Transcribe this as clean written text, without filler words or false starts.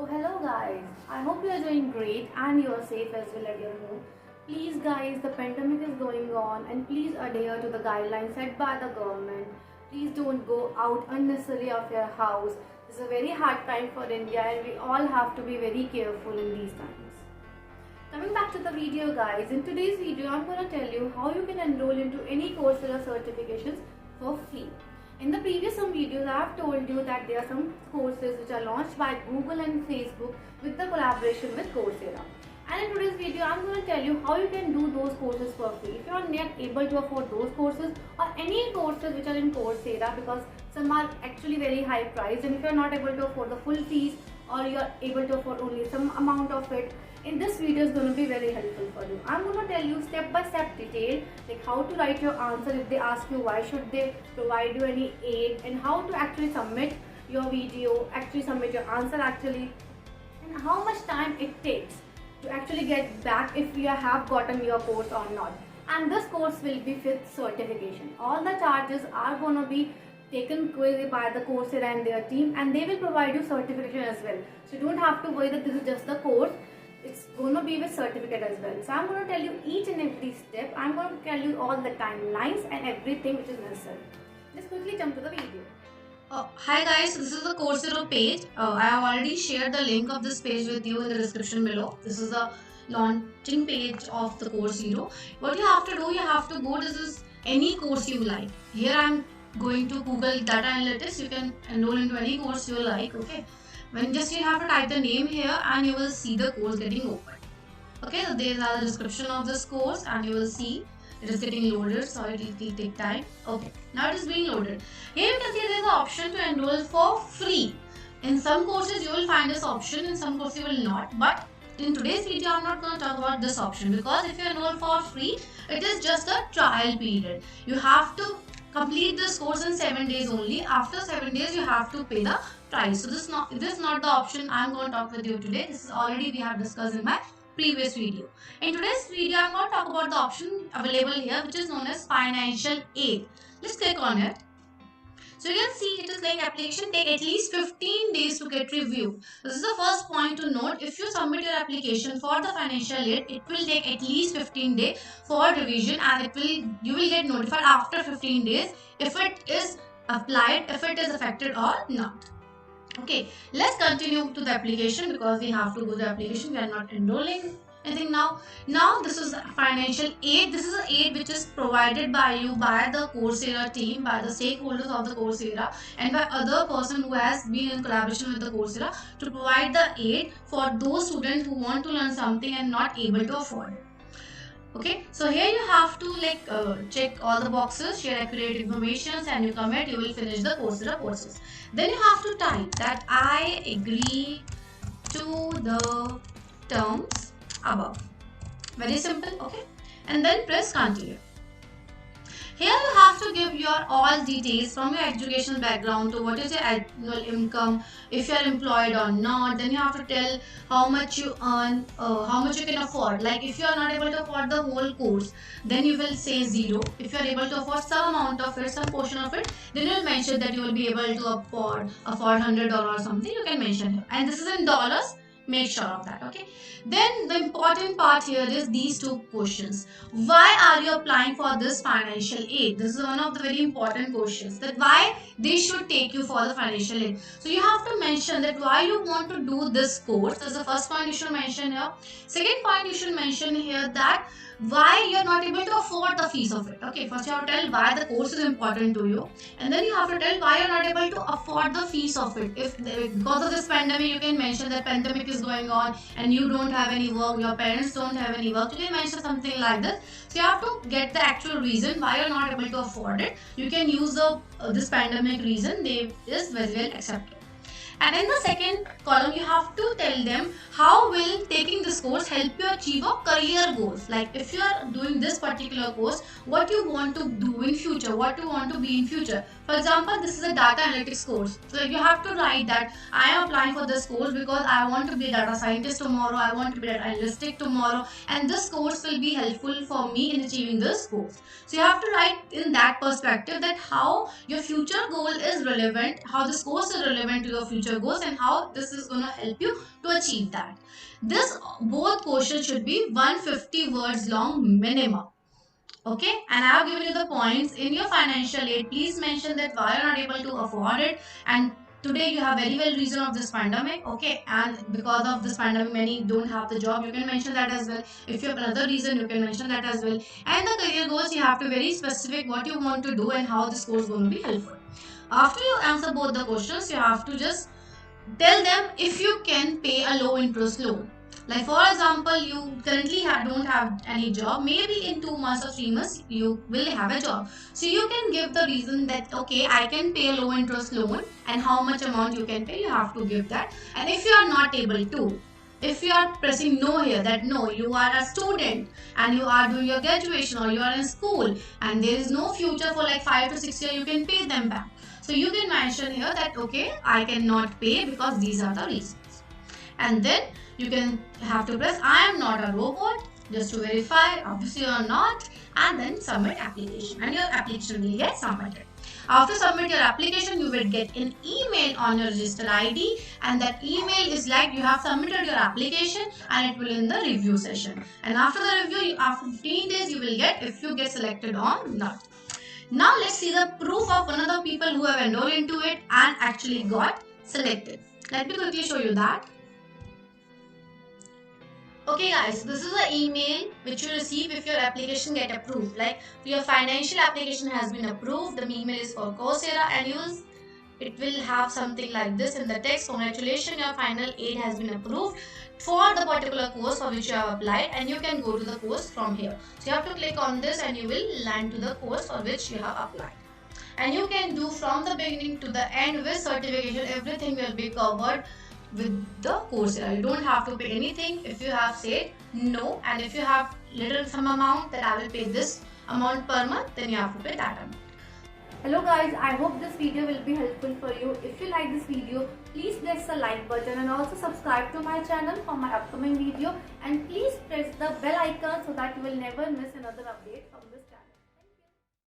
Oh, hello guys. I hope you are doing great and you are safe as well at your home. Please, guys, the pandemic is going on and please adhere to the guidelines set by the government. Please don't go out unnecessarily of your house. This is a very hard time for India and we all have to be very careful in these times. Coming back to the video, guys, in today's video, I'm going to tell you how you can enroll into any Coursera certifications for free. In the previous some videos, I have told you that there are some courses which are launched by Google and Facebook with the collaboration with Coursera. And in today's video, I'm going to tell you how you can do those courses for free. If you are not able to afford those courses or any courses which are in Coursera, because some are actually very high priced, and if you are not able to afford the full fees or you are able to afford only some amount of it, in this video is going to be very helpful for you. I'm going to tell you step by step detail, like how to write your answer if they ask you why should they provide you any aid, and how to actually submit your video, actually submit your answer actually, and how much time it takes to actually get back if you have gotten your course or not. And this course will be with certification. All the charges are going to be taken care by the Coursera and their team, and they will provide you certification as well. So you don't have to worry that this is just the course. It's going to be with certificate as well. So I'm going to tell you each and every step. I'm going to tell you all the timelines and everything which is necessary. Let's quickly jump to the video. Hi guys, this is the Coursera page. I have already shared the link of this page with you in the description below. This is the launching page of the Coursera. What you have to do, you have to go, this is any course you like. Here I am going to Google Data Analytics. You can enroll into any course you like, okay. When just you have to type the name here and you will see the course getting opened. Okay, so there is the description of this course and you will see it is getting loaded, so it will take time. Okay, now it is being loaded. Here you can see there is an option to enroll for free. In some courses you will find this option, in some courses you will not. But in today's video I am not going to talk about this option, because if you enroll for free, it is just a trial period. You have to complete this course in 7 days only. After 7 days you have to pay the price. So this is not the option I am going to talk with you today. This is already we have discussed in my previous video. In today's video, I am going to talk about the option available here, which is known as financial aid. Let's click on it. So you can see it is like application take at least 15 days to get review. This is the first point to note. If you submit your application for the financial aid, it will take at least 15 days for revision, and you will get notified after 15 days if it is applied, if it is affected or not. Okay, let's continue to the application, because we have to go to the application. We are not enrolling anything now. Now this is financial aid. This is an aid which is provided by you, by the Coursera team, by the stakeholders of the Coursera, and by other person who has been in collaboration with the Coursera to provide the aid for those students who want to learn something and not able to afford it. Okay, so here you have to check all the boxes, share accurate information, and you commit, you will finish the Coursera courses. Then you have to type that I agree to the terms above. Very simple, okay, and then press continue. Here you have to give your all details from your educational background to what is your annual income, if you are employed or not. Then you have to tell how much you earn, how much you can afford. Like if you are not able to afford the whole course, then you will say 0. If you are able to afford some amount of it, some portion of it, then you will mention that you will be able to afford $100 or something. You can mention here, and this is in dollars. Make sure of that, okay. Then the important part here is these two questions. Why are you applying for this financial aid? This is one of the very important questions, that why they should take you for the financial aid. So you have to mention that why you want to do this course. That's the first point you should mention here. Second point you should mention here that why you are not able to afford the fees of it. Okay, first you have to tell why the course is important to you, and then you have to tell why you are not able to afford the fees of it. If because of this pandemic, you can mention that pandemic is going on and you don't have any work, your parents don't have any work, you can mention something like this. So you have to get the actual reason why you are not able to afford it. You can use the this pandemic reason. They is very well accepted. And in the second column, you have to tell them how will taking this course help you achieve your career goals. Like if you are doing this particular course, what you want to do in future, what you want to be in future. For example, this is a data analytics course. So you have to write that I am applying for this course because I want to be a data scientist tomorrow, I want to be data analytic tomorrow, and this course will be helpful for me in achieving this course. So you have to write in that perspective that how your future goal is relevant, how this course is relevant to your future future goals and how this is going to help you to achieve that. This both questions should be 150 words long minimum. Okay, and I have given you the points in your financial aid. Please mention that why you're not able to afford it, and today you have very well reason of this pandemic. Okay, and because of this pandemic many don't have the job, you can mention that as well. If you have another reason, you can mention that as well. And the career goals, you have to be very specific what you want to do and how this course is going to be helpful. After you answer both the questions, you have to just tell them if you can pay a low interest loan. Like for example, you currently don't have any job. Maybe in 2 months or 3 months you will have a job. So you can give the reason that okay, I can pay a low interest loan, and how much amount you can pay. You have to give that. And if you are not able to, if you are pressing no here, that no, you are a student and you are doing your graduation or you are in school and there is no future for like 5 to 6 years, you can pay them back. So you can mention here that okay, I cannot pay because these are the reasons. And then you can have to press I am not a robot just to verify, obviously you are not, and then submit application and your application will get submitted. After submit your application, you will get an email on your register ID, and that email is like you have submitted your application and it will in the review session. And after the review, after 15 days, you will get if you get selected or not. Now let's see the proof of one of the people who have enrolled into it and actually got selected. Let me quickly show you that. Okay guys, this is the email which you receive if your application get approved. Like your financial application has been approved, the email is for Coursera, and it will have something like this in the text. Congratulations, your final aid has been approved for the particular course for which you have applied, and you can go to the course from here. So you have to click on this and you will land to the course for which you have applied. And you can do from the beginning to the end with certification. Everything will be covered with the Coursera. You don't have to pay anything if you have said no, and if you have little some amount that I will pay this amount per month, then you have to pay that amount. Hello guys, I hope this video will be helpful for you. If you like this video, please press the like button and also subscribe to my channel for my upcoming video, and please press the bell icon so that you will never miss another update from this